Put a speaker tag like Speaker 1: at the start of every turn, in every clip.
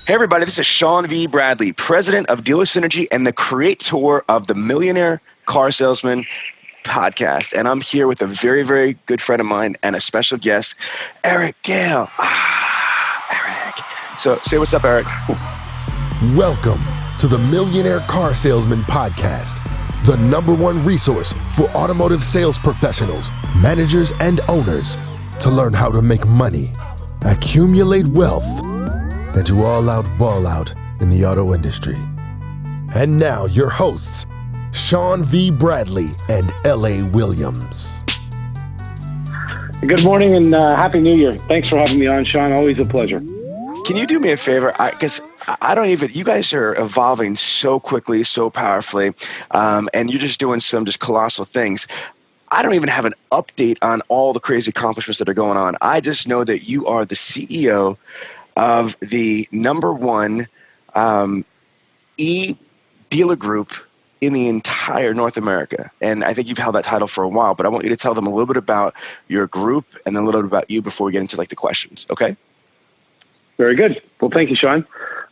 Speaker 1: Hey everybody, this is Sean V. Bradley, president of Dealer Synergy and the creator of the Millionaire Car Salesman podcast. And I'm here with a very, very good friend of mine and a special guest, Erich Gail. Erich. So say what's up, Erich.
Speaker 2: Welcome to the Millionaire Car Salesman podcast, the #1 resource for automotive sales professionals, managers, and owners to learn how to make money, accumulate wealth, and to all out ball out in the auto industry. And now your hosts, Sean V. Bradley and L.A. Williams.
Speaker 3: Good morning and Happy New Year. Thanks for having me on, Sean. Always a pleasure.
Speaker 1: Can you do me a favor? Because I don't even, you guys are evolving so quickly, so powerfully, and you're just doing some just colossal things. I don't even have an update on all the crazy accomplishments that are going on. I just know that you are the CEO of the #1 e-dealer group in the entire North America. And I think you've held that title for a while, but I want you to tell them a little bit about your group and then a little bit about you before we get into like the questions, okay?
Speaker 3: Very good. Well, thank you, Sean.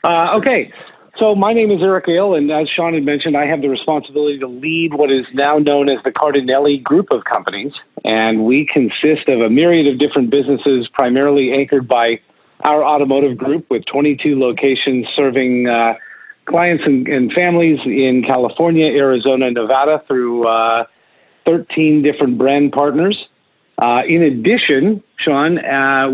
Speaker 3: Okay, so my name is Erich Gail, and as Sean had mentioned, I have the responsibility to lead what is now known as the Cardinale group of companies, and we consist of a myriad of different businesses, primarily anchored by our automotive group with 22 locations serving clients and families in California, Arizona, Nevada through 13 different brand partners. In addition, Sean,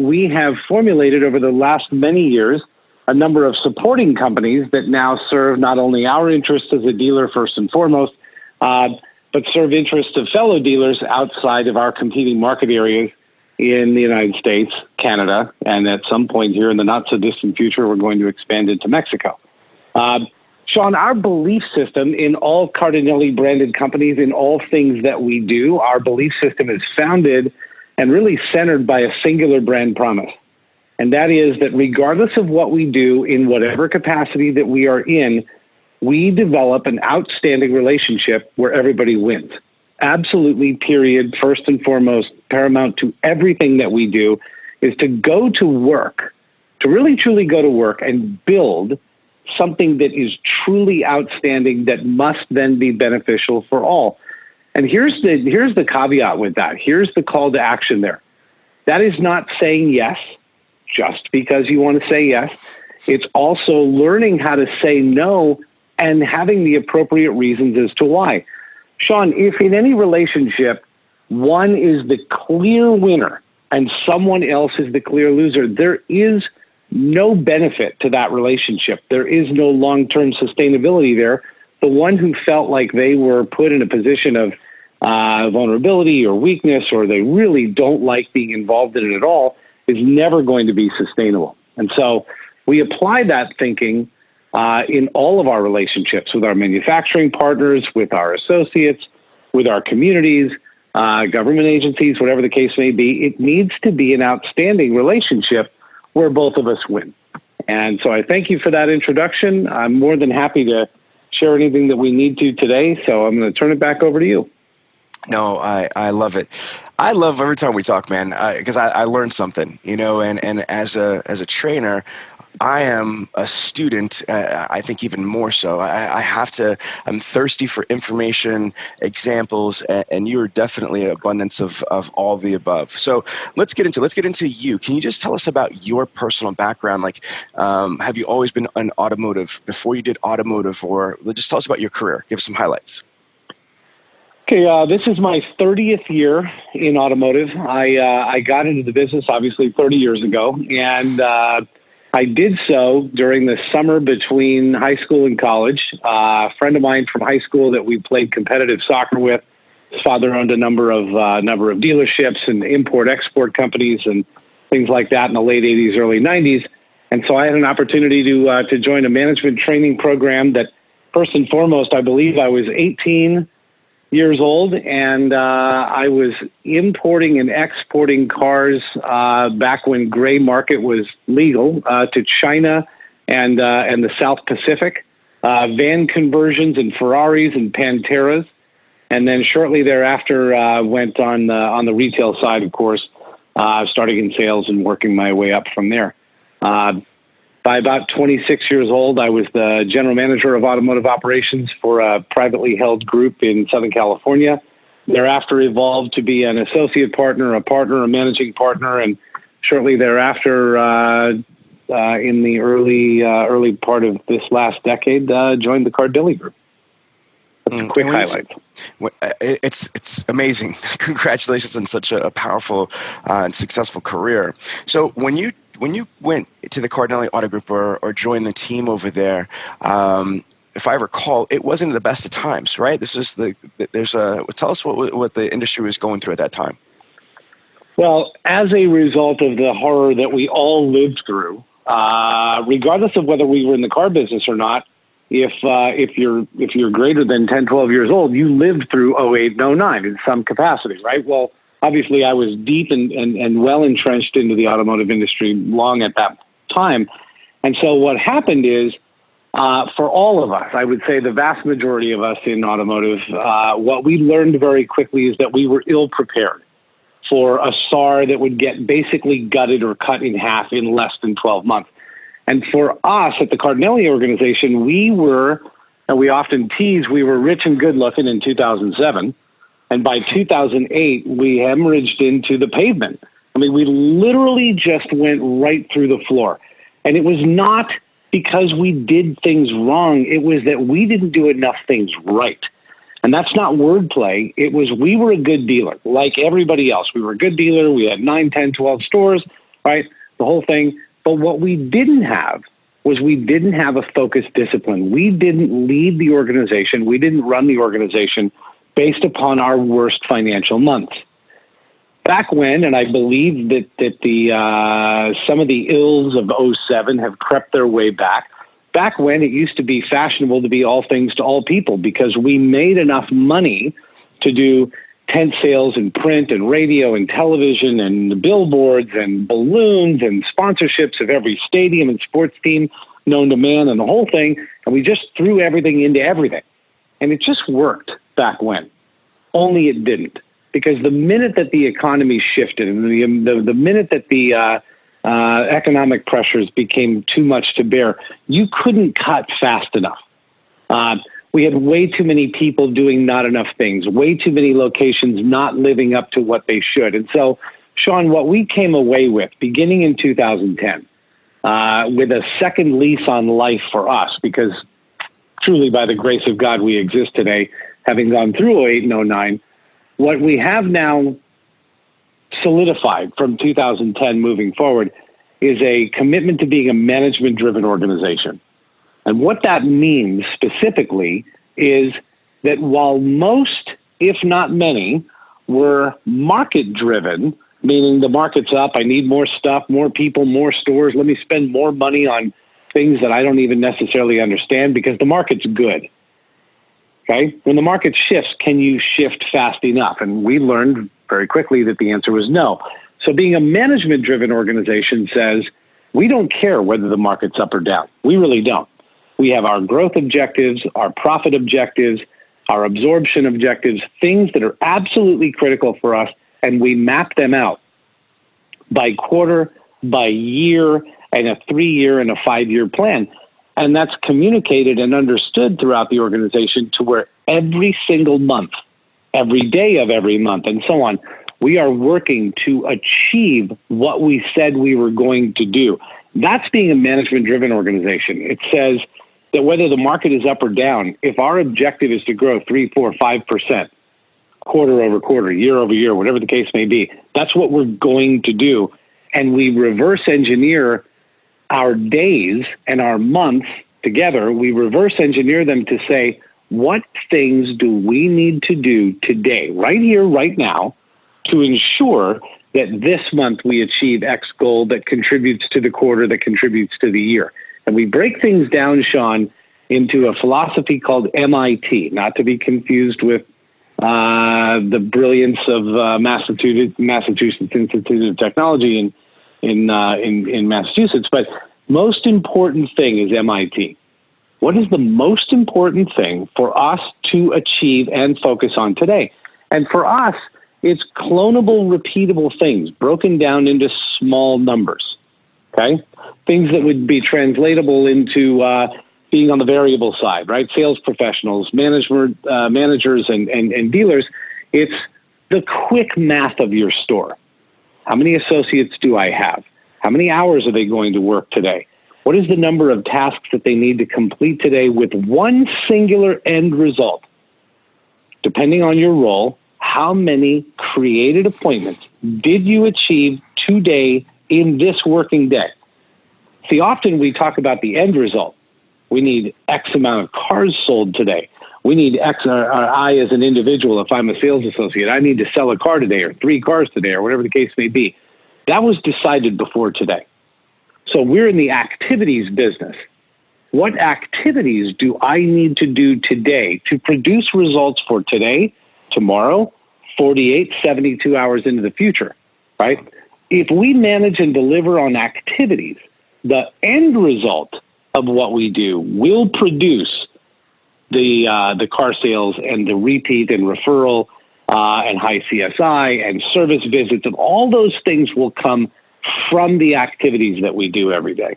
Speaker 3: we have formulated over the last many years a number of supporting companies that now serve not only our interests as a dealer first and foremost, but serve interests of fellow dealers outside of our competing market areas in the United States, Canada, and at some point here in the not-so-distant future, we're going to expand into Mexico. Sean, our belief system in all Cardinale branded companies, in all things that we do, our belief system is founded and really centered by a singular brand promise. And that is that regardless of what we do in whatever capacity that we are in, we develop an outstanding relationship where everybody wins. Absolutely, period, first and foremost, paramount to everything that we do is to go to work, to really truly go to work and build something that is truly outstanding that must then be beneficial for all. And here's the caveat with that. Here's the call to action there. That is not saying yes just because you want to say yes. It's also learning how to say no and having the appropriate reasons as to why. Sean, if in any relationship, one is the clear winner and someone else is the clear loser, there is no benefit to that relationship. There is no long-term sustainability there. The one who felt like they were put in a position of vulnerability or weakness, or they really don't like being involved in it at all, is never going to be sustainable. And so we apply that thinking in all of our relationships with our manufacturing partners, with our associates, with our communities, government agencies, whatever the case may be. It needs to be an outstanding relationship where both of us win. And so I thank you for that introduction. I'm more than happy to share anything that we need to today. So I'm going to turn it back over to you.
Speaker 1: No, I love it. I love every time we talk, man, because I learn something, you know, and as a trainer, I am a student, I think even more so. I'm thirsty for information, examples, and you're definitely an abundance of all the above. So let's get into you. Can you just tell us about your personal background? Like, have you always been an automotive before you did automotive, or just tell us about your career? Give us some highlights.
Speaker 3: Okay, this is my 30th year in automotive. I got into the business obviously 30 years ago, and I did so during the summer between high school and college. A friend of mine from high school that we played competitive soccer with, his father owned a number of dealerships and import-export companies and things like that in the late 80s, early 90s. And so I had an opportunity to join a management training program that, first and foremost, I believe I was 18 years old, and I was importing and exporting cars back when gray market was legal to China and the South Pacific, van conversions and Ferraris and Panteras, and then shortly thereafter went on the retail side, of course, starting in sales and working my way up from there. By about 26 years old, I was the general manager of automotive operations for a privately held group in Southern California. Thereafter evolved to be an associate partner, a managing partner, and shortly thereafter, in the early part of this last decade, joined the Cardone group. That's a quick highlight.
Speaker 1: It's amazing. Congratulations on such a powerful and successful career. So when you went to the Cardinale Auto Group or joined the team over there, if I recall, it wasn't the best of times, right? This is tell us what the industry was going through at that time.
Speaker 3: Well, as a result of the horror that we all lived through, regardless of whether we were in the car business or not, if you're greater than 10, 12 years old, you lived through 08 and 09 in some capacity, right? Well, obviously I was deep and well entrenched into the automotive industry long at that time. And so what happened is, for all of us, I would say the vast majority of us in automotive, what we learned very quickly is that we were ill prepared for a SAR that would get basically gutted or cut in half in less than 12 months. And for us at the Cardinale organization, we were, and we often tease, we were rich and good looking in 2007. And by 2008, we hemorrhaged into the pavement. I mean, we literally just went right through the floor. And it was not because we did things wrong. It was that we didn't do enough things right. And that's not wordplay. It was we were a good dealer, like everybody else. We were a good dealer. We had 9, 10, 12 stores, right? The whole thing. But what we didn't have was we didn't have a focused discipline. We didn't lead the organization. We didn't run the organization based upon our worst financial months. Back when, and I believe that the some of the ills of 07 have crept their way back. Back when it used to be fashionable to be all things to all people because we made enough money to do tent sales and print and radio and television and billboards and balloons and sponsorships of every stadium and sports team known to man and the whole thing. And we just threw everything into everything. And it just worked back when. Only it didn't. Because the minute that the economy shifted and the minute that the economic pressures became too much to bear, you couldn't cut fast enough. We had way too many people doing not enough things, way too many locations not living up to what they should. And so, Sean, what we came away with beginning in 2010, with a second lease on life for us, because truly by the grace of God, we exist today, having gone through 08 and 09, what we have now solidified from 2010 moving forward is a commitment to being a management-driven organization. And what that means specifically is that while most, if not many, were market-driven, meaning the market's up, I need more stuff, more people, more stores, let me spend more money on things that I don't even necessarily understand because the market's good. Okay? When the market shifts, can you shift fast enough? And we learned very quickly that the answer was no. So being a management-driven organization says, we don't care whether the market's up or down. We really don't. We have our growth objectives, our profit objectives, our absorption objectives, things that are absolutely critical for us, and we map them out by quarter, by year, and a 3-year and a 5-year plan. And that's communicated and understood throughout the organization to where every single month, every day of every month, and so on, we are working to achieve what we said we were going to do. That's being a management-driven organization. It says that whether the market is up or down, if our objective is to grow 3, 4, 5%, quarter over quarter, year over year, whatever the case may be, that's what we're going to do. And we reverse engineer our days and our months together. We reverse engineer them to say, what things do we need to do today, right here, right now, to ensure that this month we achieve X goal that contributes to the quarter, that contributes to the year. And we break things down, Sean, into a philosophy called MIT, not to be confused with the brilliance of Massachusetts Institute of Technology in Massachusetts. But most important thing is MIT. What is the most important thing for us to achieve and focus on today? And for us, it's clonable, repeatable things broken down into small numbers. Okay, things that would be translatable into being on the variable side, right? Sales professionals, managers, and dealers. It's the quick math of your store. How many associates do I have? How many hours are they going to work today? What is the number of tasks that they need to complete today with one singular end result? Depending on your role, how many created appointments did you achieve today in this working day? See, often we talk about the end result. We need X amount of cars sold today. We need X, or I as an individual, if I'm a sales associate, I need to sell a car today or 3 cars today or whatever the case may be. That was decided before today. So we're in the activities business. What activities do I need to do today to produce results for today, tomorrow, 48, 72 hours into the future, right? If we manage and deliver on activities, the end result of what we do will produce the car sales and the repeat and referral and high CSI and service visits, and all those things will come from the activities that we do every day.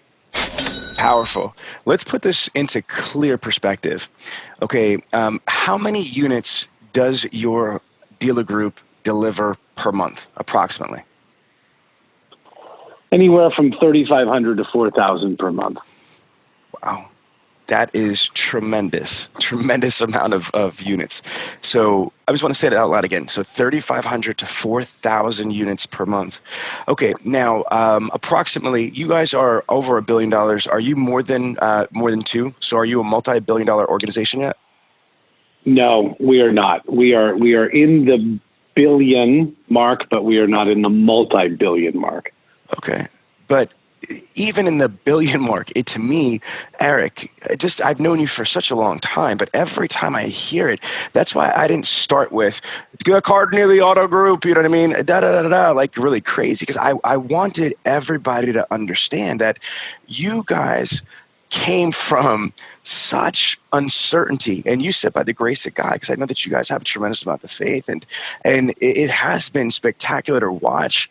Speaker 1: Powerful. Let's put this into clear perspective. Okay, how many units does your dealer group deliver per month, approximately?
Speaker 3: Anywhere from 3,500 to 4,000 per month.
Speaker 1: Wow. That is tremendous amount of units. So I just want to say that out loud again. So 3,500 to 4,000 units per month. Okay, now approximately, you guys are over $1 billion. Are you more than 2? So are you a multi-billion-dollar organization yet?
Speaker 3: No, we are not. We are in the billion mark, but we are not in the multi-billion mark.
Speaker 1: Okay, but even in the billion mark, to me, Erich, I've known you for such a long time, but every time I hear it, that's why I didn't start with Cardinale Auto Group, you know what I mean? Like really crazy, because I wanted everybody to understand that you guys came from such uncertainty, and you said by the grace of God, because I know that you guys have a tremendous amount of faith, and it has been spectacular to watch,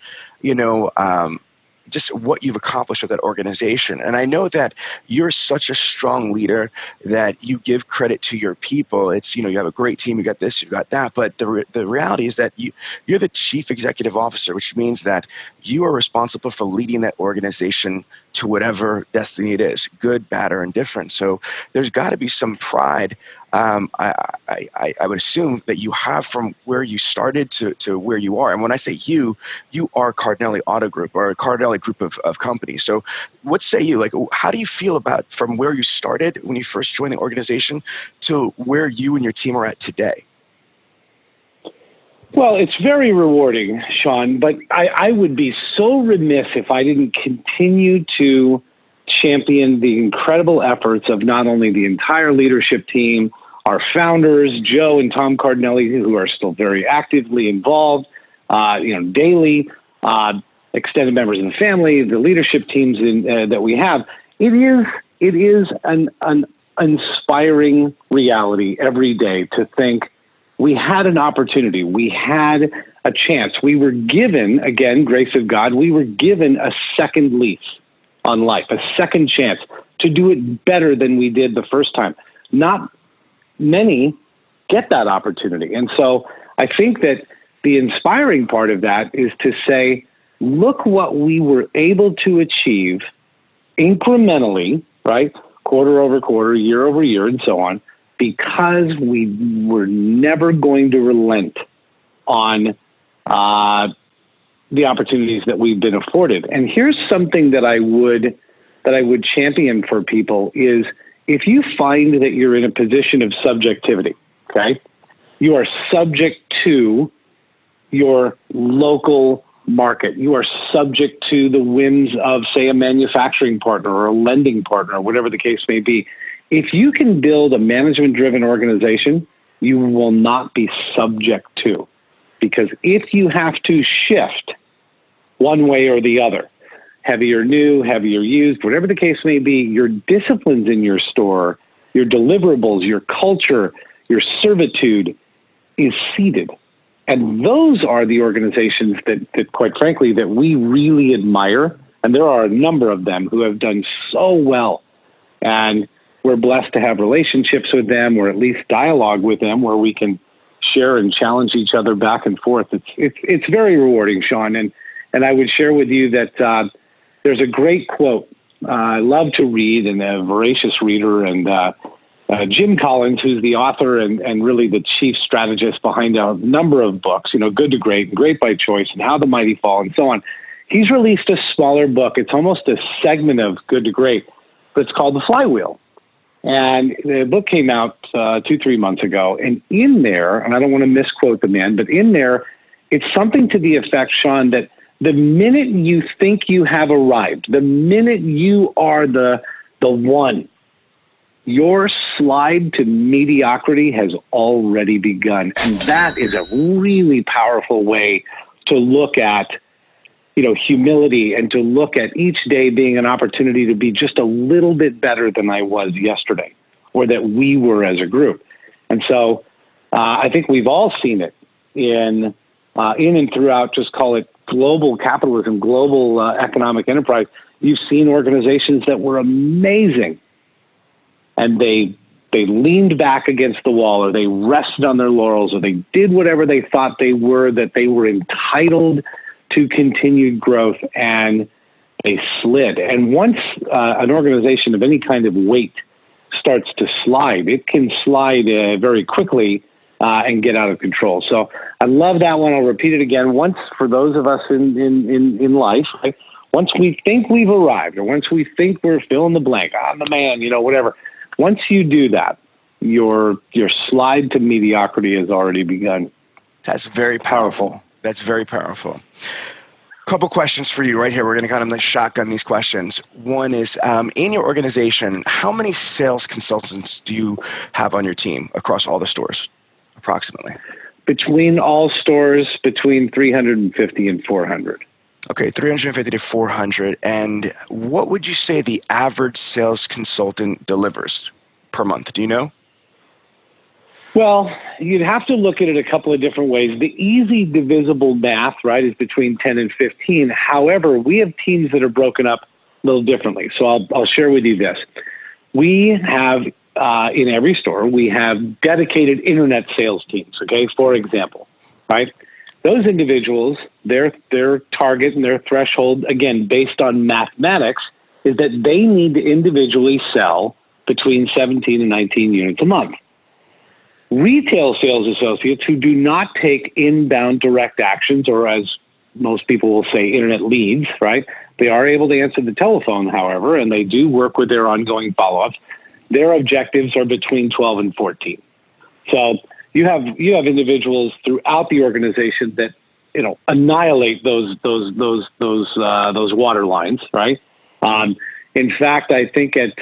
Speaker 1: just what you've accomplished with that organization. And I know that you're such a strong leader that you give credit to your people. It's, you have a great team, you got this, you've got that. But the reality is that you're the chief executive officer, which means that you are responsible for leading that organization to whatever destiny it is, good, bad, or indifferent. So there's got to be some pride. I would assume that you have from where you started to where you are. And when I say you are Cardinale Auto Group, or a Cardinale group of companies. So what say you? Like, how do you feel about from where you started when you first joined the organization to where you and your team are at today?
Speaker 3: Well, it's very rewarding, Sean, but I would be so remiss if I didn't continue to champion the incredible efforts of not only the entire leadership team, our founders, Joe and Tom Cardinale, who are still very actively involved, daily, extended members of the family, the leadership teams that we have. It is an inspiring reality every day to think we had an opportunity, we had a chance, we were given, again, grace of God, we were given a second lease on life, a second chance to do it better than we did the first time. Not many get that opportunity. And so I think that the inspiring part of that is to say, look what we were able to achieve incrementally, right? Quarter over quarter, year over year, and so on, because we were never going to relent on the opportunities that we've been afforded. And here's something that I would champion for people is, if you find that you're in a position of subjectivity, okay, you are subject to your local market. You are subject to the whims of, say, a manufacturing partner or a lending partner, or whatever the case may be. If you can build a management-driven organization, you will not be subject to. Because if you have to shift one way or the other, heavier new, heavier used, whatever the case may be, your disciplines in your store, your deliverables, your culture, your servitude is seated. And those are the organizations that quite frankly, that we really admire And there are a number of them who have done so well. And we're blessed to have relationships with them, or at least dialogue with them, where we can share and challenge each other back and forth. It's very rewarding, Sean. And I would share with you that there's a great quote I love to read, and a voracious reader, and Jim Collins, who's the author and really the chief strategist behind a number of books, Good to Great, and Great by Choice, and How the Mighty Fall, and so on. He's released a smaller book. It's almost a segment of Good to Great, but it's called The Flywheel. And the book came out 2-3 months ago. And in there, and I don't want to misquote the man, but in there, it's something to the effect, Sean, that the minute you think you have arrived, the minute you are the one, your slide to mediocrity has already begun. And that is a really powerful way to look at humility, and to look at each day being an opportunity to be just a little bit better than I was yesterday, or that we were as a group. And so I think we've all seen it in and throughout, just call it global capitalism, global economic enterprise. You've seen organizations that were amazing, and they leaned back against the wall, or they rested on their laurels, or they did whatever they thought that they were entitled to continued growth, and they slid. And once an organization of any kind of weight starts to slide, it can slide very quickly and get out of control. So I love that one. I'll repeat it again. Once, for those of us in life, right, once we think we've arrived, or once we think we're fill in the blank, I'm the man, whatever. Once you do that, your slide to mediocrity has already begun.
Speaker 1: That's very powerful. That's very powerful. Couple questions for you right here. We're going to kind of shotgun these questions. One is, in your organization, how many sales consultants do you have on your team across all the stores, approximately?
Speaker 3: Between all stores, between 350 and 400.
Speaker 1: Okay, 350 to 400. And what would you say the average sales consultant delivers per month? Do you know?
Speaker 3: Well, you'd have to look at it a couple of different ways. The easy divisible math, right, is between 10 and 15. However, we have teams that are broken up a little differently. So I'll share with you this. We have, in every store, we have dedicated internet sales teams, okay, for example, right? Those individuals, their target and their threshold, again, based on mathematics, is that they need to individually sell between 17 and 19 units a month. Retail sales associates who do not take inbound direct actions, or as most people will say, internet leads, right? They are able to answer the telephone, however, and they do work with their ongoing follow-ups. Their objectives are between 12 and 14. So you have individuals throughout the organization that annihilate those water lines, right? In fact, I think at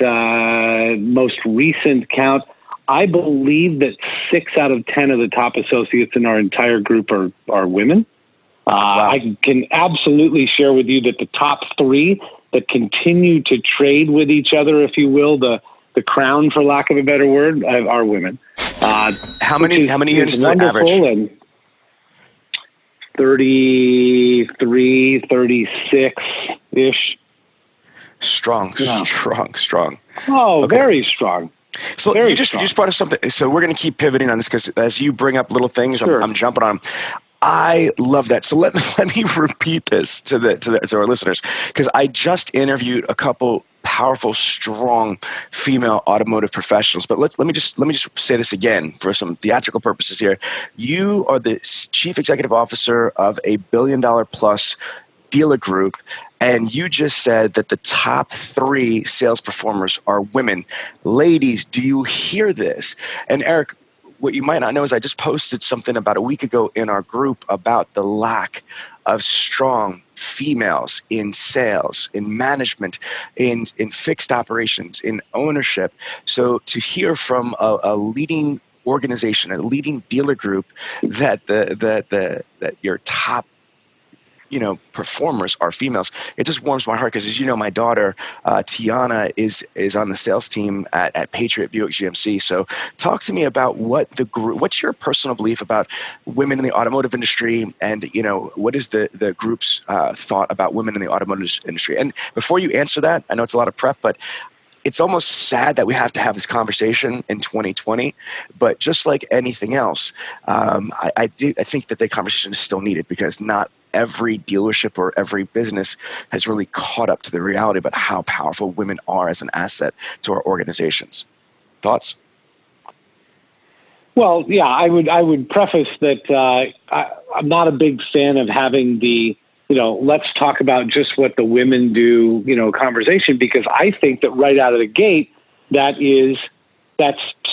Speaker 3: most recent count, I believe that 6 out of 10 of the top associates in our entire group are women.
Speaker 1: Wow.
Speaker 3: I can absolutely share with you that the top 3 that continue to trade with each other, if you will, the crown, for lack of a better word, are women.
Speaker 1: How many units do they average?
Speaker 3: And 33, 36-ish.
Speaker 1: Strong.
Speaker 3: Oh,
Speaker 1: okay.
Speaker 3: Very strong.
Speaker 1: So you just brought us something. So we're going to keep pivoting on this, because as you bring up little things, sure. I'm jumping on them. I love that. So let me repeat this to our listeners, because I just interviewed a couple powerful, strong female automotive professionals. But let me just say this again for some theatrical purposes here. You are the chief executive officer of a $1 billion plus dealer group, and you just said that the top 3 sales performers are women. Ladies, do you hear this? And Erich, what you might not know is I just posted something about a week ago in our group about the lack of strong females in sales, in management, in fixed operations, in ownership. So to hear from a leading organization, a leading dealer group, that your top performers are females. It just warms my heart because, as you know, my daughter Tiana is on the sales team at Patriot Buick GMC. So talk to me about what's your personal belief about women in the automotive industry, and what is the group's thought about women in the automotive industry. And before you answer that, I know it's a lot of prep, but it's almost sad that we have to have this conversation in 2020, but just like anything else, I think that the conversation is still needed, because not every dealership or every business has really caught up to the reality about how powerful women are as an asset to our organizations. Thoughts?
Speaker 3: Well, yeah, I would preface that I'm not a big fan of having the let's talk about just what the women do, conversation, because I think that right out of the gate, that's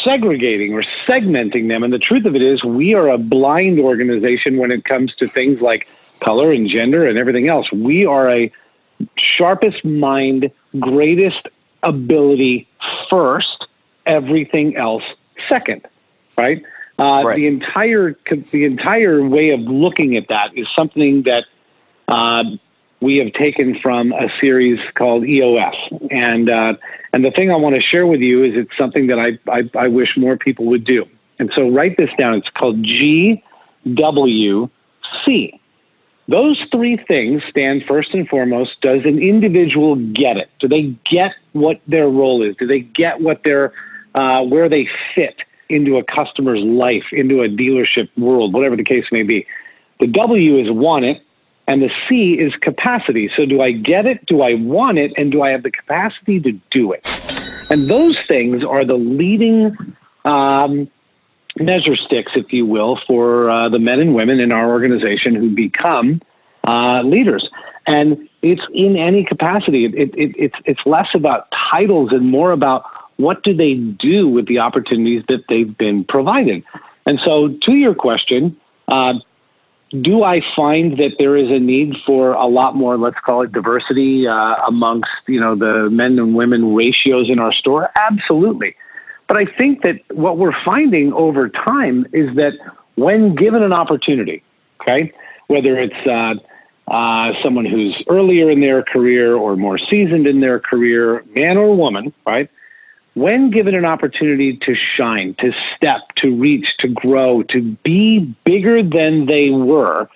Speaker 3: segregating or segmenting them. And the truth of it is, we are a blind organization when it comes to things like color and gender and everything else. We are a sharpest mind, greatest ability first, everything else second, right?
Speaker 1: Right.
Speaker 3: The entire way of looking at that is something that we have taken from a series called EOS. And the thing I want to share with you is it's something that I wish more people would do. And so write this down. It's called GWC. Those three things stand first and foremost. Does an individual get it? Do they get what their role is? Do they get what where they fit into a customer's life, into a dealership world, whatever the case may be? The W is want it, and the C is capacity. So do I get it? Do I want it? And do I have the capacity to do it? And those things are the leading measure sticks, if you will, for the men and women in our organization who become leaders. And it's in any capacity. It's less about titles and more about what do they do with the opportunities that they've been provided. And so to your question, do I find that there is a need for a lot more, let's call it diversity amongst, the men and women ratios in our store? Absolutely. But I think that what we're finding over time is that when given an opportunity, okay, whether it's someone who's earlier in their career or more seasoned in their career, man or woman, right? When given an opportunity to shine, to step, to reach, to grow, to be bigger than they were,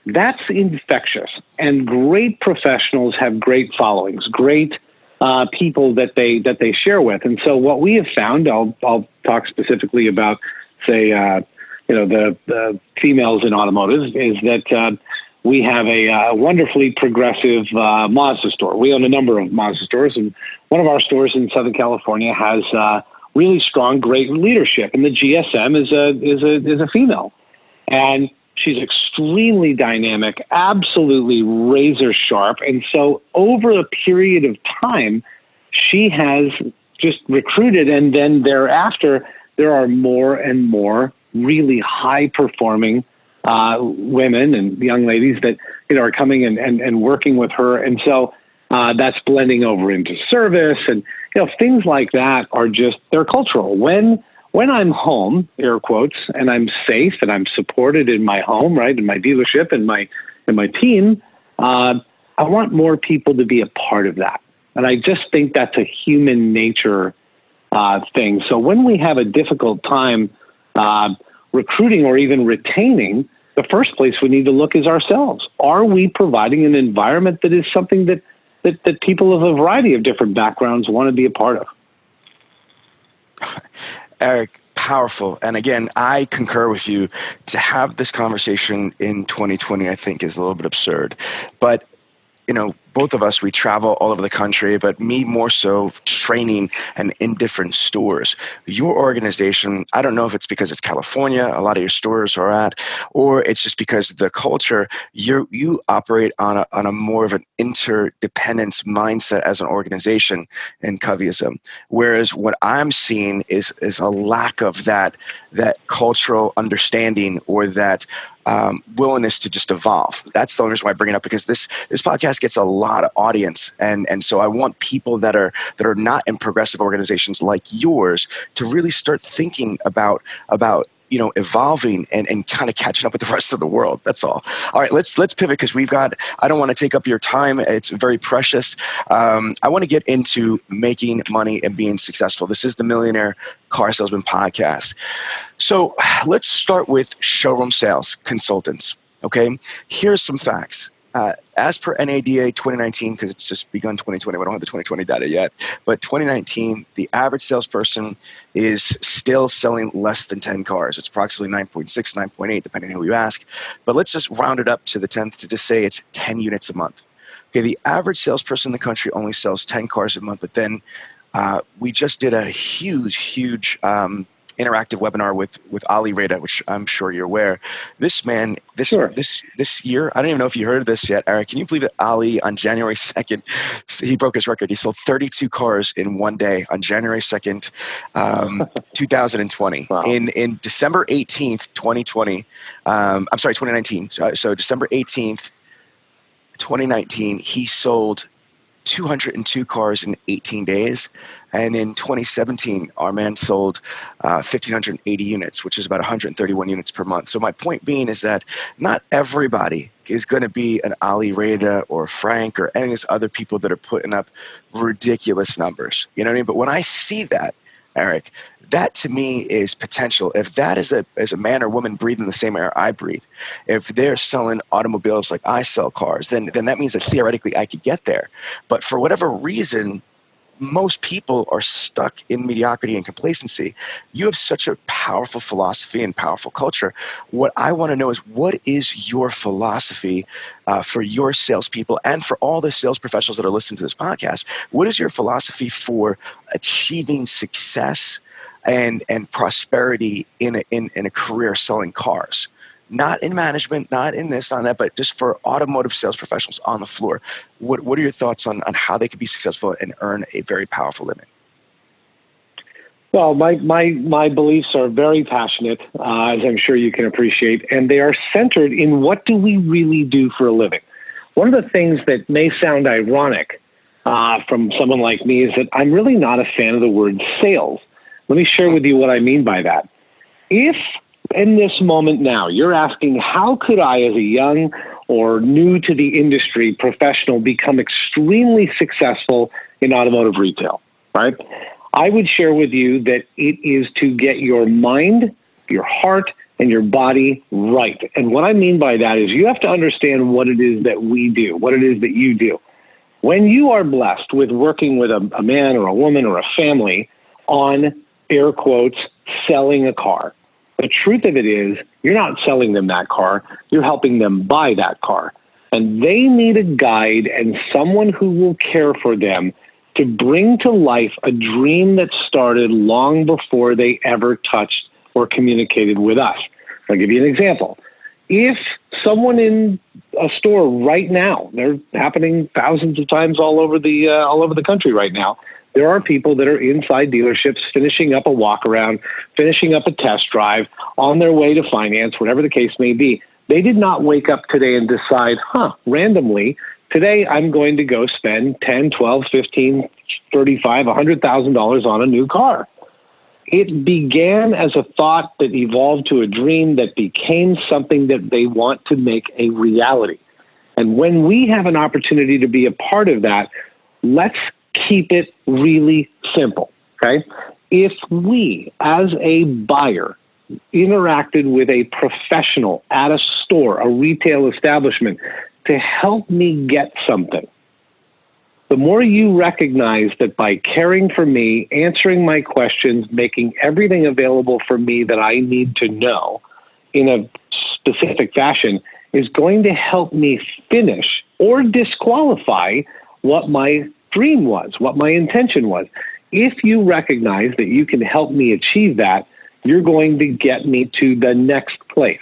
Speaker 3: that's infectious. And great professionals have great followings, great people that they share with. And so what we have found, I'll talk specifically about, say, the females in automotive, is that we have a wonderfully progressive Mazda store. We own a number of Mazda stores, and one of our stores in Southern California has really strong, great leadership. And the GSM is a female, and she's extremely dynamic, absolutely razor sharp. And so over a period of time, she has just recruited, and then thereafter, there are more and more really high-performing women and young ladies that are coming and working with her. And so that's blending over into service, and things like that are just, they're cultural. When I'm home, air quotes, and I'm safe and I'm supported in my home, right, in my dealership and my team, I want more people to be a part of that. And I just think that's a human nature thing. So when we have a difficult time recruiting or even retaining, the first place we need to look is ourselves. Are we providing an environment that is something that people of a variety of different backgrounds want to be a part of?
Speaker 1: Erich, powerful. And again, I concur with you. To have this conversation in 2020, I think, is a little bit absurd. But both of us, we travel all over the country, but me more so training and in different stores. Your organization, I don't know if it's because it's California, a lot of your stores are at, or it's just because the culture, you operate on a more of an interdependence mindset as an organization in Coveyism. Whereas what I'm seeing is a lack of that cultural understanding or that willingness to just evolve. That's the only reason why I bring it up, because this podcast gets a lot of audience, and so I want people that are not in progressive organizations like yours to really start thinking about evolving and kind of catching up with the rest of the world. That's all. All right, let's pivot, because I don't want to take up your time. It's very precious. I want to get into making money and being successful. This is the Millionaire Car Salesman Podcast. So let's start with showroom sales consultants. Okay, here's some facts. As per NADA 2019, because it's just begun 2020, we don't have the 2020 data yet, but 2019, the average salesperson is still selling less than 10 cars. It's approximately 9.6, 9.8, depending on who you ask. But let's just round it up to the 10th to just say it's 10 units a month. Okay, the average salesperson in the country only sells 10 cars a month, but then we just did a huge interactive webinar with Ali Reda, which I'm sure you're aware. This man, this year, I don't even know if you heard of this yet, Eric. Can you believe that Ali, on January 2nd, he broke his record. He sold 32 cars in one day on January 2nd, 2020.
Speaker 3: Wow.
Speaker 1: In December 18th, 2020, I'm sorry, 2019. So December 18th, 2019, he sold 202 cars in 18 days. And in 2017, our man sold 1,580 units, which is about 131 units per month. So my point being is that not everybody is going to be an Ali Reda or Frank or any of these other people that are putting up ridiculous numbers. You know what I mean? But when I see that, Eric, that to me is potential. If that is a man or woman breathing the same air I breathe, if they're selling automobiles like I sell cars, then that means that theoretically I could get there. But for whatever reason, most people are stuck in mediocrity and complacency. You have such a powerful philosophy and powerful culture. What I want to know is, what is your philosophy for your salespeople and for all the sales professionals that are listening to this podcast? What is your philosophy for achieving success and prosperity in a career selling cars? Not in management, not in this, not in that, but just for automotive sales professionals on the floor. What are your thoughts on how they could be successful and earn a very powerful living?
Speaker 3: Well, my beliefs are very passionate, as I'm sure you can appreciate, and they are centered in what do we really do for a living. One of the things that may sound ironic from someone like me is that I'm really not a fan of the word sales. Let me share with you what I mean by that. If in this moment now, you're asking, how could I, as a young or new to the industry professional, become extremely successful in automotive retail, right? I would share with you that it is to get your mind, your heart, and your body right. And what I mean by that is you have to understand what it is that we do, what it is that you do. When you are blessed with working with a man or a woman or a family on, air quotes, selling a car, the truth of it is, you're not selling them that car, you're helping them buy that car. And they need a guide and someone who will care for them to bring to life a dream that started long before they ever touched or communicated with us. I'll give you an example. If someone in a store right now, they're happening thousands of times all over the country right now, there are people that are inside dealerships finishing up a walk around, finishing up a test drive, on their way to finance, whatever the case may be. They did not wake up today and decide, randomly, today I'm going to go spend $10, $12, $15, $35, $100,000 on a new car. It began as a thought that evolved to a dream that became something that they want to make a reality. And when we have an opportunity to be a part of that, let's keep it really simple, okay? If we, as a buyer, interacted with a professional at a store, a retail establishment, to help me get something, the more you recognize that by caring for me, answering my questions, making everything available for me that I need to know in a specific fashion is going to help me finish or disqualify what my dream was, what my intention was. If you recognize that you can help me achieve that, you're going to get me to the next place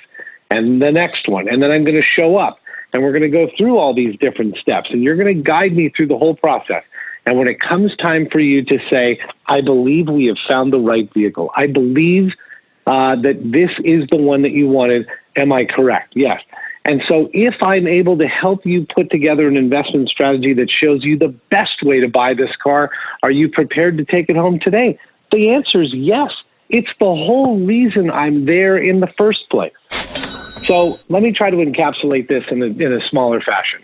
Speaker 3: and the next one. And then I'm going to show up and we're going to go through all these different steps and you're going to guide me through the whole process. And when it comes time for you to say, I believe we have found the right vehicle. I believe that this is the one that you wanted. Am I correct? Yes. And so if I'm able to help you put together an investment strategy that shows you the best way to buy this car, are you prepared to take it home today? The answer is yes. It's the whole reason I'm there in the first place. So let me try to encapsulate this in a smaller fashion.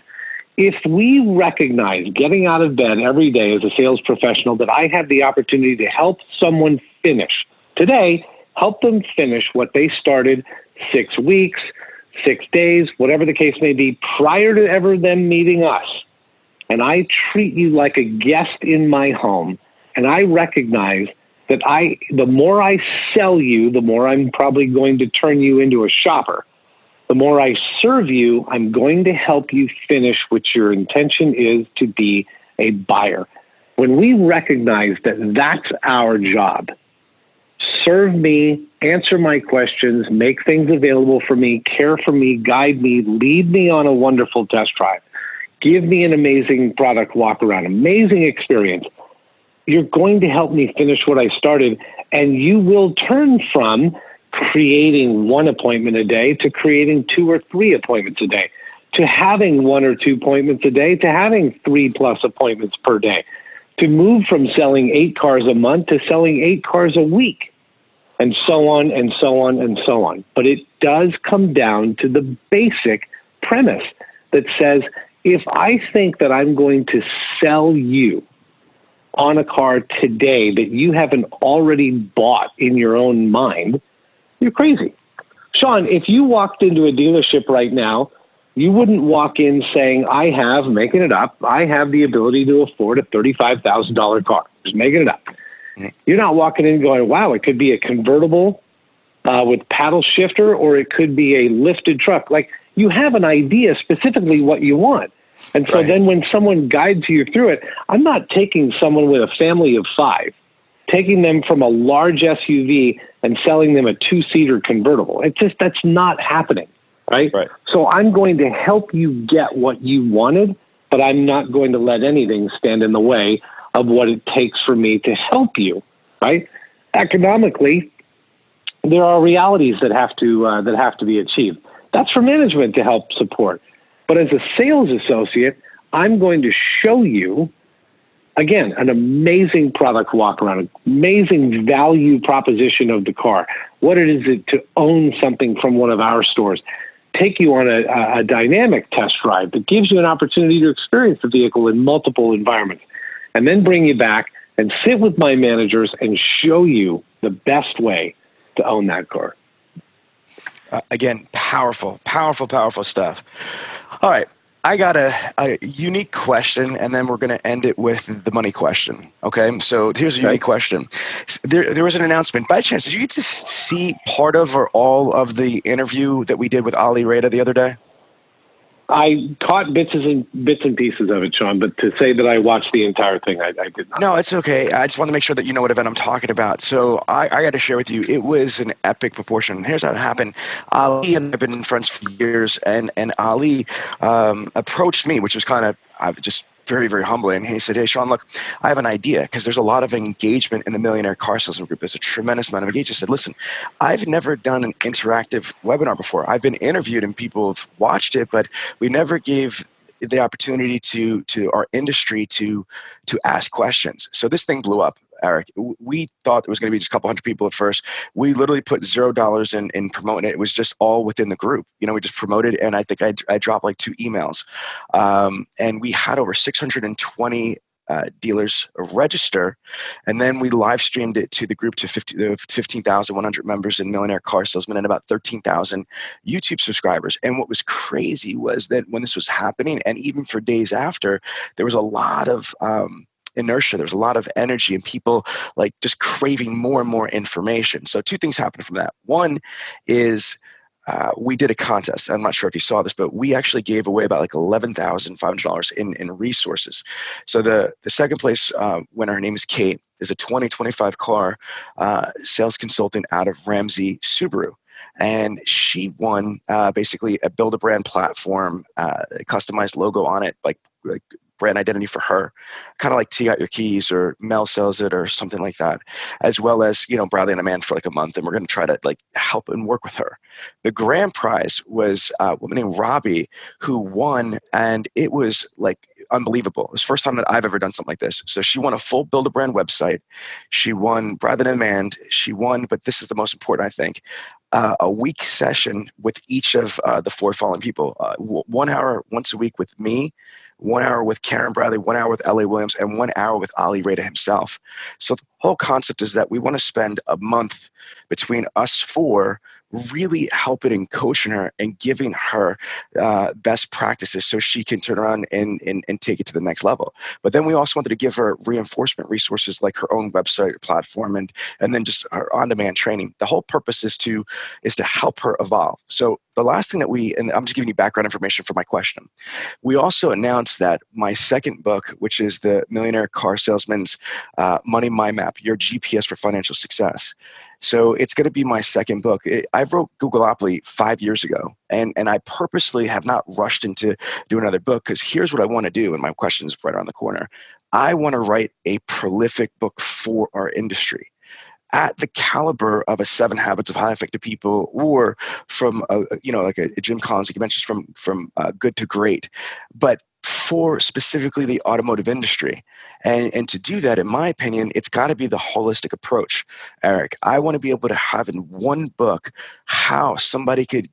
Speaker 3: If we recognize getting out of bed every day as a sales professional that I have the opportunity to help someone finish today, help them finish what they started 6 weeks, 6 days, whatever the case may be, prior to ever them meeting us. And I treat you like a guest in my home. And I recognize that the more I sell you, the more I'm probably going to turn you into a shopper. The more I serve you, I'm going to help you finish what your intention is to be a buyer. When we recognize that that's our job, serve me, answer my questions, make things available for me, care for me, guide me, lead me on a wonderful test drive, give me an amazing product walk around, amazing experience, you're going to help me finish what I started, and you will turn from creating 1 appointment a day to creating 2 or 3 appointments a day, to having 1 or 2 appointments a day, to having 3+ appointments per day, to move from selling 8 cars a month to selling 8 cars a week, and so on and so on and so on. But it does come down to the basic premise that says, if I think that I'm going to sell you on a car today that you haven't already bought in your own mind, you're crazy. Sean, if you walked into a dealership right now, you wouldn't walk in saying, making it up, I have the ability to afford a $35,000 car. Just making it up. Mm-hmm. You're not walking in going, wow, it could be a convertible with paddle shifter, or it could be a lifted truck. Like, you have an idea specifically what you want. And so then when someone guides you through it, I'm not taking someone with a family of 5, taking them from a large SUV and selling them a 2-seater convertible. That's not happening, right? So I'm going to help you get what you wanted, but I'm not going to let anything stand in the way of what it takes for me to help you, right? Economically, there are realities that have to be achieved. That's for management to help support. But as a sales associate, I'm going to show you, again, an amazing product walk around, an amazing value proposition of the car, what it is to own something from one of our stores, take you on a dynamic test drive that gives you an opportunity to experience the vehicle in multiple environments, and then bring you back and sit with my managers and show you the best way to own that car.
Speaker 1: Again, powerful stuff. All right. I got a unique question, and then we're going to end it with the money question. Okay. So here's a unique question. There was an announcement. By chance, did you get to see part of or all of the interview that we did with Ali Reda the other day?
Speaker 3: I caught bits and pieces of it, Sean, but to say that I watched the entire thing, I did not.
Speaker 1: No, it's okay. I just want to make sure that you know what event I'm talking about. So I got to share with you, it was an epic proportion. Here's how it happened. Ali and I have been friends for years, and Ali approached me, which was kind of just very, very humbling. And he said, hey, Sean, look, I have an idea, because there's a lot of engagement in the Millionaire Car Salesman Group. There's a tremendous amount of engagement. I said, listen, I've never done an interactive webinar before. I've been interviewed and people have watched it, but we never gave the opportunity to our industry to ask questions. So this thing blew up, Eric. We thought it was going to be just a couple hundred people at first. We literally put $0 in promoting it. It was just all within the group. We just promoted, and I think I dropped like 2 emails. And we had over 620 dealers register, and then we live streamed it to the group to 15,100 members in Millionaire Car Salesman and about 13,000 YouTube subscribers. And what was crazy was that when this was happening, and even for days after, there was a lot of inertia. There's a lot of energy and people like just craving more and more information. So 2 things happened from that. One is we did a contest. I'm not sure if you saw this, but we actually gave away about like $11,500 in resources. So the second place winner, her name is Kate, is a 2025 car sales consultant out of Ramsey Subaru. And she won basically a build a brand platform, a customized logo on it, like brand identity for her, kind of like T Out Your Keys or Mel Sells It or something like that, as well as, Bradley and a Man for like a month. And we're going to try to like help and work with her. The grand prize was a woman named Robbie who won. And it was like unbelievable. It was the first time that I've ever done something like this. So she won a full build-a-brand website. She won Rather Than Demand. She won, but this is the most important, I think, a week session with each of the four following people. 1 hour once a week with me, 1 hour with Karen Bradley, 1 hour with L.A. Williams, and 1 hour with Ali Reda himself. So the whole concept is that we want to spend a month between us four really helping and coaching her and giving her best practices so she can turn around and take it to the next level. But then we also wanted to give her reinforcement resources like her own website or platform and then just her on-demand training. The whole purpose is to help her evolve. So the last thing that and I'm just giving you background information for my question. We also announced that my second book, which is the Millionaire Car Salesman's Money Mind Map, Your GPS for Financial Success. So it's going to be my second book. I wrote Googleopoly 5 years ago, and I purposely have not rushed into doing another book because here's what I want to do, and my question is right around the corner. I want to write a prolific book for our industry at the caliber of a 7 Habits of Highly Effective People, or from like a Jim Collins, like you mentioned, from good to great, but for specifically the automotive industry. And to do that, in my opinion, it's got to be the holistic approach, Eric. I want to be able to have in one book how somebody could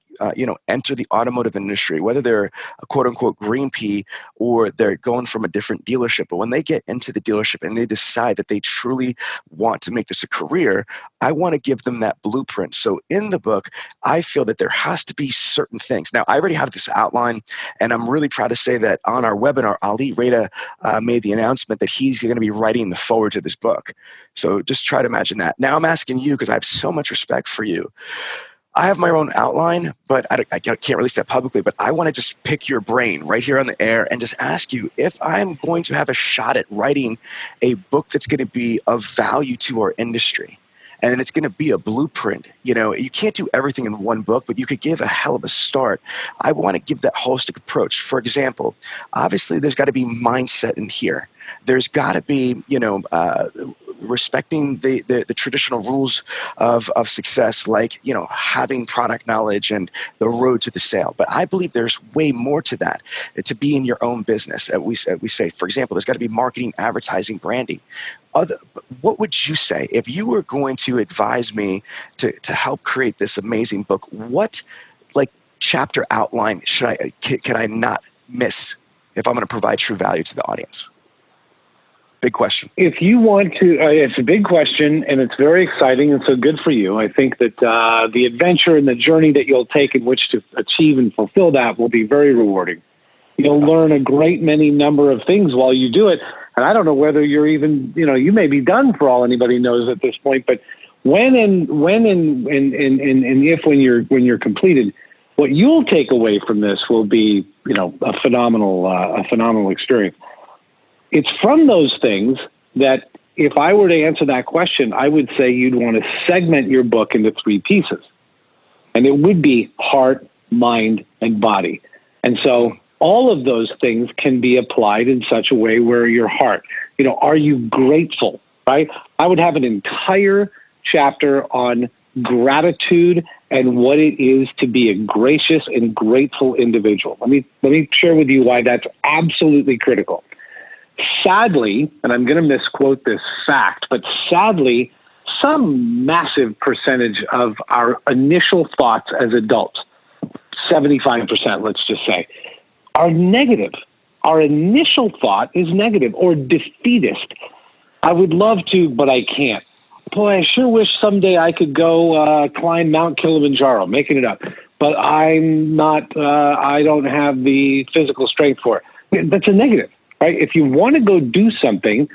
Speaker 1: enter the automotive industry, whether they're a quote unquote green pea or they're going from a different dealership. But when they get into the dealership and they decide that they truly want to make this a career, I want to give them that blueprint. So in the book, I feel that there has to be certain things. Now, I already have this outline, and I'm really proud to say that on our webinar, Ali Reda made the announcement that he's going to be writing the foreword to this book. So just try to imagine that. Now I'm asking you, because I have so much respect for you. I have my own outline, but I can't release that publicly, but I want to just pick your brain right here on the air and just ask you if I'm going to have a shot at writing a book that's going to be of value to our industry. And it's going to be a blueprint. You can't do everything in one book, but you could give a hell of a start. I want to give that holistic approach. For example, obviously there's got to be mindset in here. There's got to be, respecting the traditional rules of success, like, having product knowledge and the road to the sale. But I believe there's way more to that, to be in your own business. We say, for example, there's got to be marketing, advertising, branding. What would you say if you were going to advise me to help create this amazing book? What chapter outline can I not miss if I'm going to provide true value to the audience? Big question.
Speaker 3: If you want to, it's a big question, and it's very exciting, and so good for you. I think that the adventure and the journey that you'll take in which to achieve and fulfill that will be very rewarding. You'll learn a great many number of things while you do it, and I don't know whether you're even, you may be done for all anybody knows at this point. But when you're completed, what you'll take away from this will be, a phenomenal experience. It's from those things that if I were to answer that question, I would say you'd want to segment your book into 3 pieces. And it would be heart, mind, and body. And so all of those things can be applied in such a way where your heart, are you grateful, right? I would have an entire chapter on gratitude and what it is to be a gracious and grateful individual. Let me share with you why that's absolutely critical. Sadly, and I'm going to misquote this fact, but sadly, some massive percentage of our initial thoughts as adults, 75%, let's just say, are negative. Our initial thought is negative or defeatist. I would love to, but I can't. Boy, I sure wish someday I could go climb Mount Kilimanjaro, making it up. But I'm not, I don't have the physical strength for it. That's a negative. Right? If you want to go do something,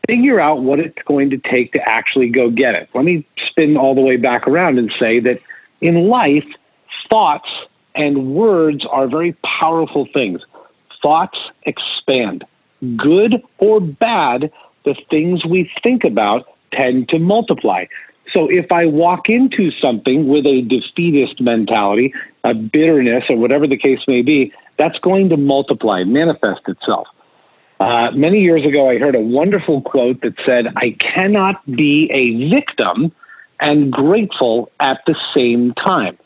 Speaker 3: figure out what it's going to take to actually go get it. Let me spin all the way back around and say that in life, thoughts and words are very powerful things. Thoughts expand. Good or bad, the things we think about tend to multiply. So if I walk into something with a defeatist mentality, a bitterness, or whatever the case may be, that's going to multiply, manifest itself. Many years ago, I heard a wonderful quote that said, I cannot be a victim and grateful at the same time.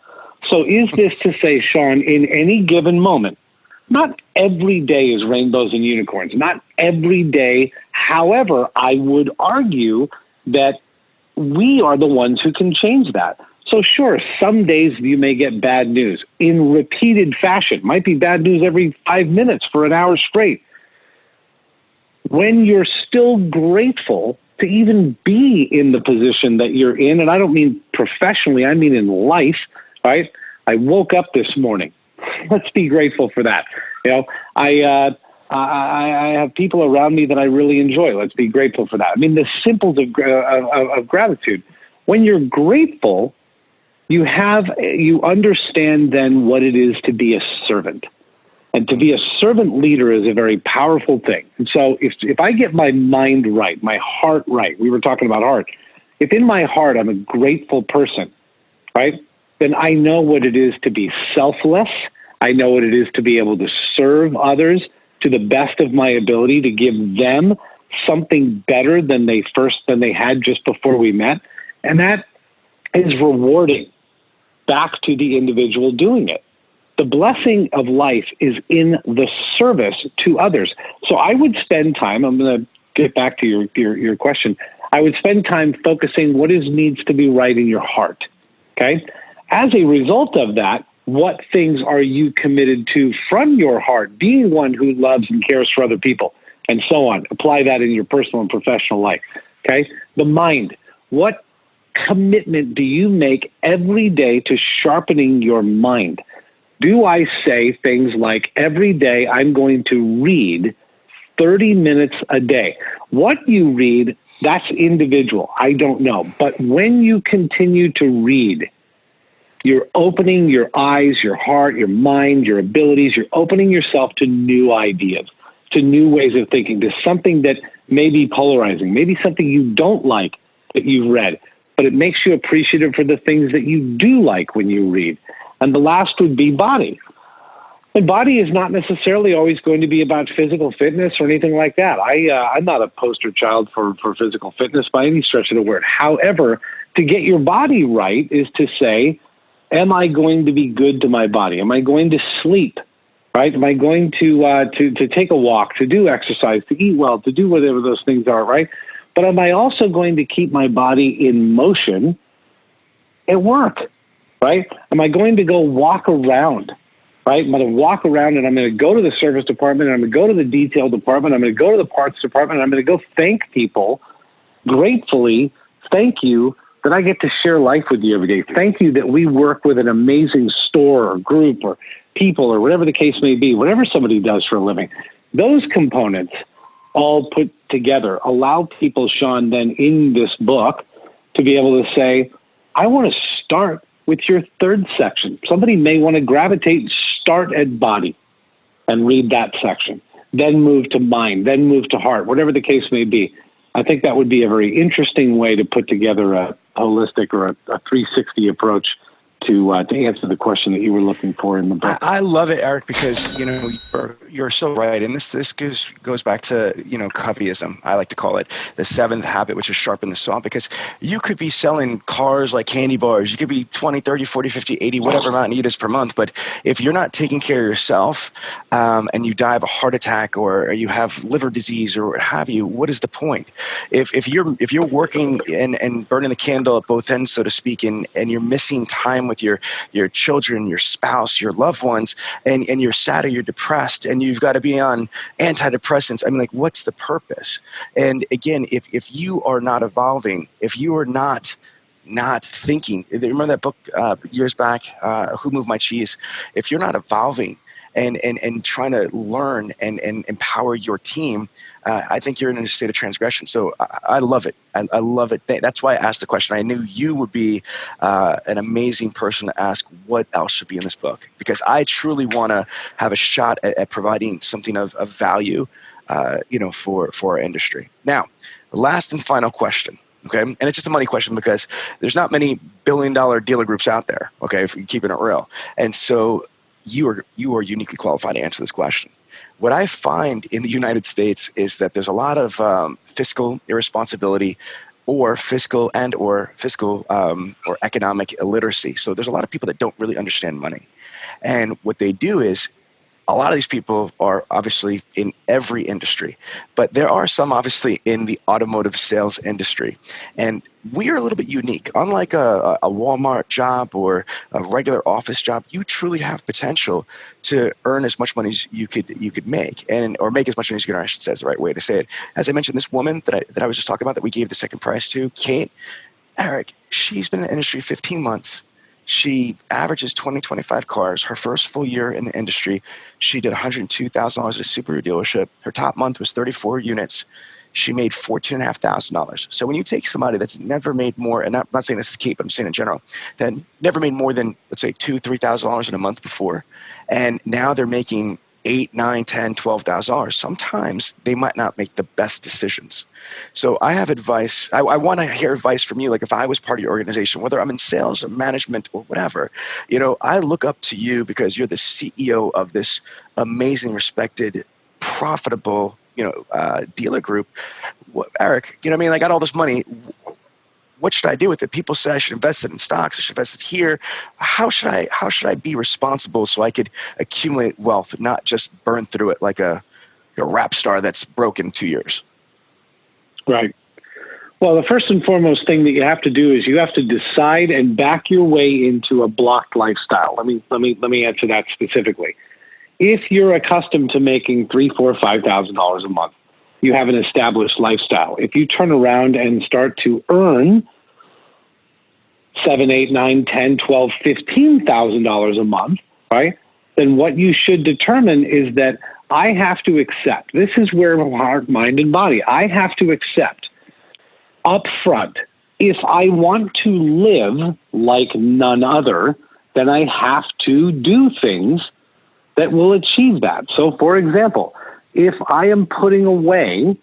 Speaker 3: So is this to say, Sean, in any given moment, Not every day is rainbows and unicorns. Not every day. However, I would argue that we are the ones who can change that. So sure, some days you may get bad news in repeated fashion. Might be bad news every 5 minutes for an hour straight. When you're still grateful to even be in the position that you're in, and I don't mean professionally, I mean in life, right? I woke up this morning. Let's be grateful for that. You know, I have people around me that I really enjoy. Let's be grateful for that. I mean, the simples of gratitude. When you're grateful, you understand then what it is to be a servant. And to be a servant leader is a very powerful thing. And so if I get my mind right, my heart right, we were talking about heart, if in my heart I'm a grateful person, right, then I know what it is to be selfless. I know what it is to be able to serve others to the best of my ability, to give them something better than they had just before we met. And that is rewarding back to the individual doing it. The blessing of life is in the service to others. So I would spend time, I'm going to get back to your question. I would spend time focusing what needs to be right in your heart. Okay. As a result of that, what things are you committed to from your heart, being one who loves and cares for other people, and so on. Apply that in your personal and professional life. Okay. The mind. What commitment do you make every day to sharpening your mind? Do I say things like, every day I'm going to read 30 minutes a day? What you read, that's individual. I don't know. But when you continue to read, you're opening your eyes, your heart, your mind, your abilities. You're opening yourself to new ideas, to new ways of thinking, to something that may be polarizing, maybe something you don't like that you've read, but it makes you appreciative for the things that you do like when you read. And the last would be body. And body is not necessarily always going to be about physical fitness or anything like that. I'm not a poster child for physical fitness by any stretch of the word. However, to get your body right is to say, am I going to be good to my body? Am I going to sleep? Right? Am I going to take a walk, to do exercise, to eat well, to do whatever those things are, right? But am I also going to keep my body in motion at work? Right? Am I going to go walk around? Right? I'm going to walk around and I'm going to go to the service department and I'm going to go to the detail department. I'm going to go to the parts department. And I'm going to go thank people gratefully. Thank you that I get to share life with you every day. Thank you that we work with an amazing store or group or people or whatever the case may be, whatever somebody does for a living. Those components all put together allow people, Sean, then in this book to be able to say, I want to start with your third section. Somebody may want to gravitate, start at body and read that section, then move to mind, then move to heart, whatever the case may be. I think that would be a very interesting way to put together a holistic or a 360 approach to answer the question that you were looking for in the book.
Speaker 1: I love it, Eric, because you're so right, and this goes back to copyism. I like to call it the seventh habit, which is sharpen the saw. Because you could be selling cars like candy bars, you could be 20, 30, 40, 50, 80, whatever amount you need is per month. But if you're not taking care of yourself, and you die of a heart attack or you have liver disease or what have you, what is the point? If you're working and burning the candle at both ends, so to speak, and you're missing time with your children, your spouse, your loved ones, and you're sad or you're depressed and you've got to be on antidepressants, I mean, like, what's the purpose? And again, if you are not evolving, if you are not thinking, remember that book years back, Who Moved My Cheese? If you're not evolving and trying to learn and empower your team, I think you're in a state of transgression. So I love it. I love it. That's why I asked the question. I knew you would be an amazing person to ask what else should be in this book, because I truly want to have a shot at providing something of value, for our industry. Now, last and final question. Okay. And it's just a money question because there's not many billion-dollar dealer groups out there. Okay. If you're keeping it real. And so you are uniquely qualified to answer this question. What I find in the United States is that there's a lot of fiscal irresponsibility or fiscal or economic illiteracy. So there's a lot of people that don't really understand money. And what they do is a lot of these people are obviously in every industry, but there are some obviously in the automotive sales industry. And we are a little bit unique. Unlike a Walmart job or a regular office job, you truly have potential to earn as much money as you could make, or make as much money as you could earn, I should say, is the right way to say it. As I mentioned, this woman that I was just talking about that we gave the second prize to, Kate, Eric, she's been in the industry 15 months. She averages 20, 25 cars. Her first full year in the industry, she did $102,000 at a Subaru dealership. Her top month was 34 units. She made $14,500. So when you take somebody that's never made more, and I'm not saying this is Kate, but I'm saying in general, that never made more than, let's say, $2,000, $3,000 in a month before, and now they're making $8,000, $9,000, $10,000, $12,000. Sometimes they might not make the best decisions. So I have advice. I want to hear advice from you. Like if I was part of your organization, whether I'm in sales or management or whatever, I look up to you because you're the CEO of this amazing, respected, profitable, dealer group. Eric, I got all this money. What should I do with it? People say I should invest it in stocks. I should invest it here. How should I be responsible so I could accumulate wealth, not just burn through it like a rap star that's broke in 2 years?
Speaker 3: Right. Well, the first and foremost thing that you have to do is you have to decide and back your way into a blocked lifestyle. Let me answer that specifically. If you're accustomed to making $3,000, $4,000, $5,000 a month, you have an established lifestyle. If you turn around and start to earn $7,000, $8,000, $9,000, $10,000, $12,000, $15,000 a month, right? Then what you should determine is that I have to accept. This is where heart, mind, and body. I have to accept up front. If I want to live like none other, then I have to do things that will achieve that. So, for example, if I am putting away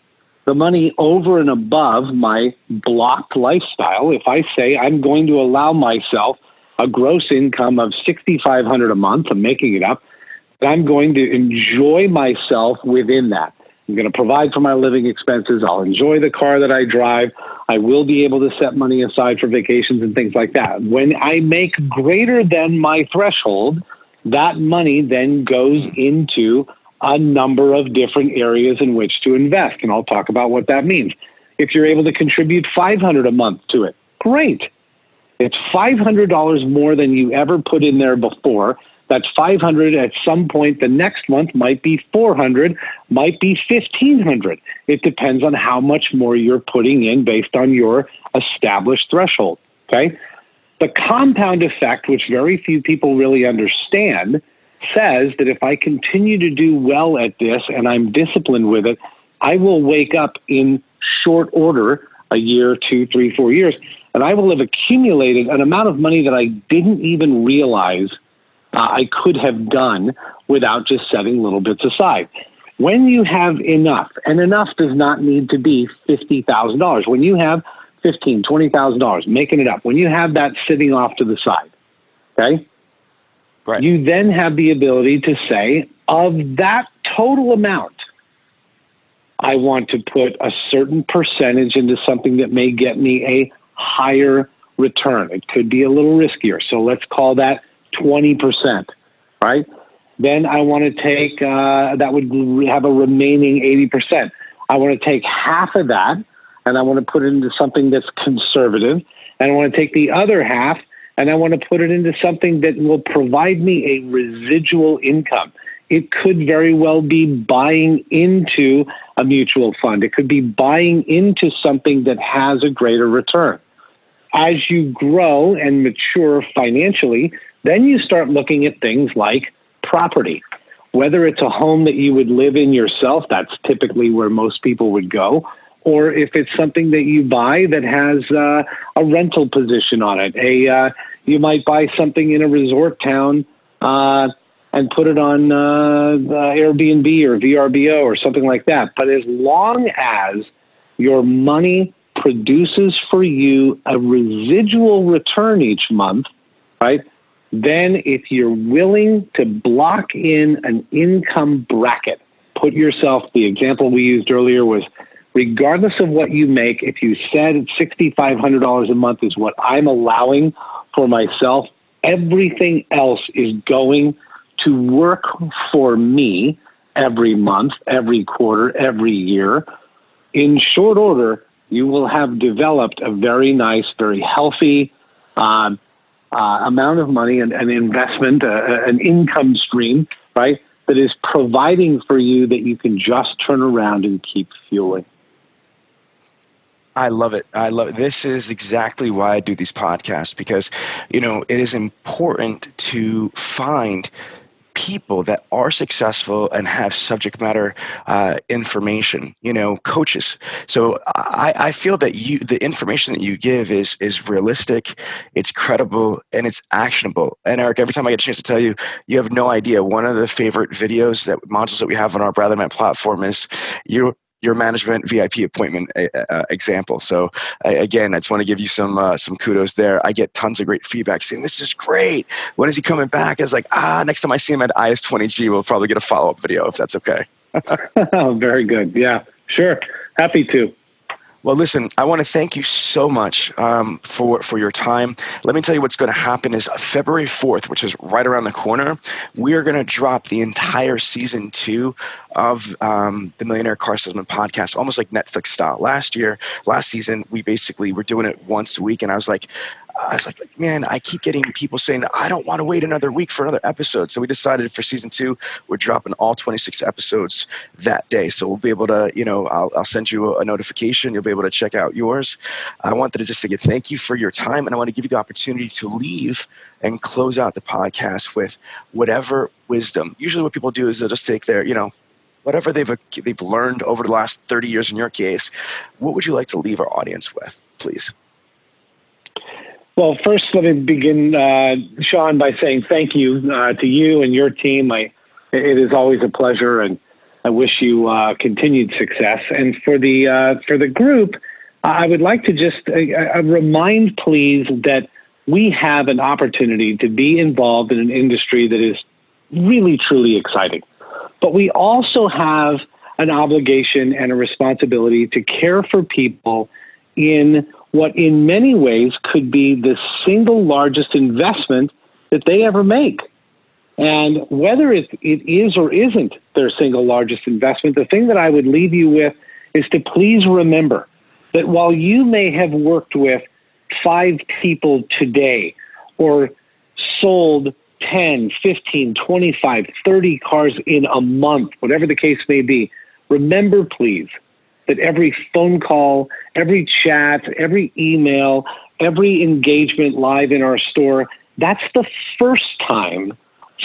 Speaker 3: the money over and above my blocked lifestyle, if I say I'm going to allow myself a gross income of $6,500 a month, I'm making it up, I'm going to enjoy myself within that. I'm going to provide for my living expenses. I'll enjoy the car that I drive. I will be able to set money aside for vacations and things like that. When I make greater than my threshold, that money then goes into a number of different areas in which to invest. And I'll talk about what that means. If you're able to contribute $500 a month to it, great. It's $500 more than you ever put in there before. That's $500 at some point. The next month might be $400, might be $1,500. It depends on how much more you're putting in based on your established threshold. Okay. The compound effect, which very few people really understand, says that if I continue to do well at this and I'm disciplined with it, I will wake up in short order, a year, 2, 3, 4 years, and I will have accumulated an amount of money that I didn't even realize I could have done without just setting little bits aside. When you have enough, and enough does not need to be $50,000. When you have $15,000, $20,000, making it up, when you have that sitting off to the side, okay?
Speaker 1: Right.
Speaker 3: You then have the ability to say, of that total amount, I want to put a certain percentage into something that may get me a higher return. It could be a little riskier. So let's call that 20%, right? Then I want to take, that would have a remaining 80%. I want to take half of that and I want to put it into something that's conservative. And I want to take the other half and I want to put it into something that will provide me a residual income. It could very well be buying into a mutual fund. It could be buying into something that has a greater return. As you grow and mature financially, then you start looking at things like property. Whether it's a home that you would live in yourself, that's typically where most people would go, or if it's something that you buy that has a rental position on it. You might buy something in a resort town and put it on Airbnb or VRBO or something like that. But as long as your money produces for you a residual return each month, right? Then if you're willing to block in an income bracket, put yourself, the example we used earlier was, regardless of what you make, if you said $6,500 a month is what I'm allowing for myself, everything else is going to work for me every month, every quarter, every year, in short order, you will have developed a very nice, very healthy amount of money and an investment, an income stream, right, that is providing for you that you can just turn around and keep fueling.
Speaker 1: I love it. I love it. This is exactly why I do these podcasts, because, it is important to find people that are successful and have subject matter information, coaches. So I feel that the information that you give is realistic, it's credible, and it's actionable. And Eric, every time I get a chance to tell you, you have no idea. One of the favorite modules that we have on our Brotherman platform is your management VIP appointment example. So again, I just want to give you some kudos there. I get tons of great feedback saying, this is great. When is he coming back? I was like, next time I see him at IS20G, we'll probably get a follow-up video if that's okay.
Speaker 3: Oh, very good. Yeah, sure. Happy to.
Speaker 1: Well, listen, I want to thank you so much for your time. Let me tell you what's going to happen is February 4th, which is right around the corner, we are going to drop the entire season 2 of the Millionaire Car Salesman podcast, almost like Netflix style. Last season, we basically were doing it once a week, and I was like, man, I keep getting people saying, I don't want to wait another week for another episode. So we decided for season 2, we're dropping all 26 episodes that day. So we'll be able to, I'll send you a notification. You'll be able to check out yours. I wanted to just say thank you for your time. And I want to give you the opportunity to leave and close out the podcast with whatever wisdom. Usually what people do is they'll just take their, whatever they've learned over the last 30 years in your case. What would you like to leave our audience with, please?
Speaker 3: Well, first, let me begin, Sean, by saying thank you to you and your team. It is always a pleasure, and I wish you continued success. And for the group, I would like to just remind, please, that we have an opportunity to be involved in an industry that is really, truly exciting. But we also have an obligation and a responsibility to care for people in what in many ways could be the single largest investment that they ever make. And whether it is or isn't their single largest investment, the thing that I would leave you with is to please remember that while you may have worked with 5 people today or sold 10, 15, 25, 30 cars in a month, whatever the case may be, remember, please, that every phone call, every chat, every email, every engagement live in our store, that's the first time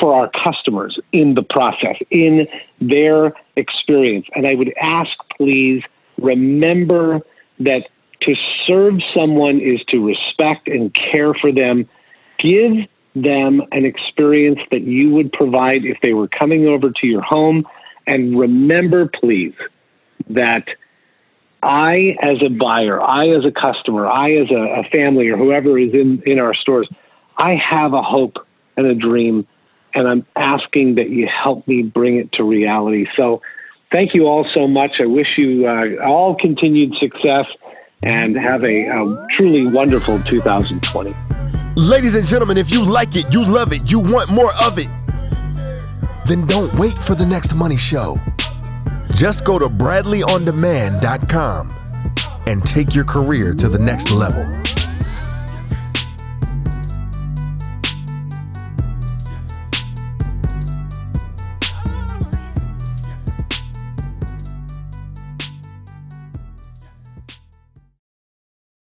Speaker 3: for our customers in the process, in their experience. And I would ask, please, remember that to serve someone is to respect and care for them. Give them an experience that you would provide if they were coming over to your home. And remember, please, that I, as a buyer, I, as a customer, I, as a family or whoever is in our stores, I have a hope and a dream, and I'm asking that you help me bring it to reality. So thank you all so much. I wish you all continued success and have a truly wonderful 2020.
Speaker 2: Ladies and gentlemen, if you like it, you love it, you want more of it, then don't wait for the next money show. Just go to bradleyondemand.com and take your career to the next level.